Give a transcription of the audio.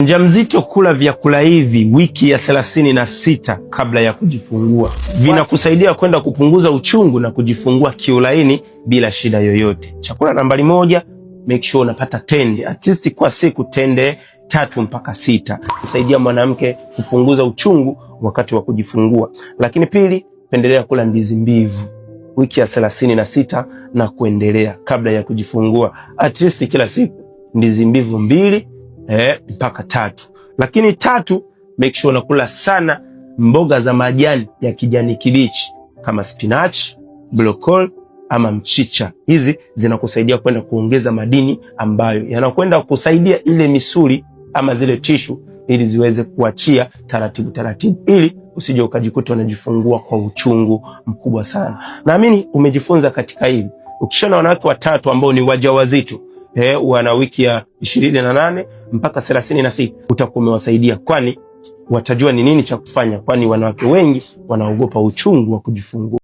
Mjamzito kula vyakula hivi wiki ya 36 kabla ya kujifungua. Vinakusaidia kwenda kupunguza uchungu na kujifungua kiulaini bila shida yoyote. Chakula nambari 1, make sure unapata tende. At least kwa siku tende 3 mpaka 6. Kusaidia mwanamke kupunguza uchungu wakati wa kujifungua. Lakini pili, pendelea kula ndizi mbivu wiki ya 36 na kuendelea kabla ya kujifungua. At least kila siku ndizi mbivu 2 mpaka 3. Lakini 3, make sure unakula sana mboga za majani ya kijani kibichi kama spinach, broccoli ama mchicha. Hizi zinakusaidia kwenda kuongeza madini ambayo yanakwenda kusaidia ile misuli ama zile tishu ili ziweze kuachia taratibu taratibu, ili usije ukajikuta unajifungua kwa uchungu mkubwa sana. Naamini umejifunza katika hili. Ukishona wanawake watatu ambao ni wajawazito wana wiki ya 28 mpaka 36, utakuwa umewasaidia, kwani watajua ni nini cha kufanya, kwani wanawake wengi wanaogopa uchungu wa kujifungua.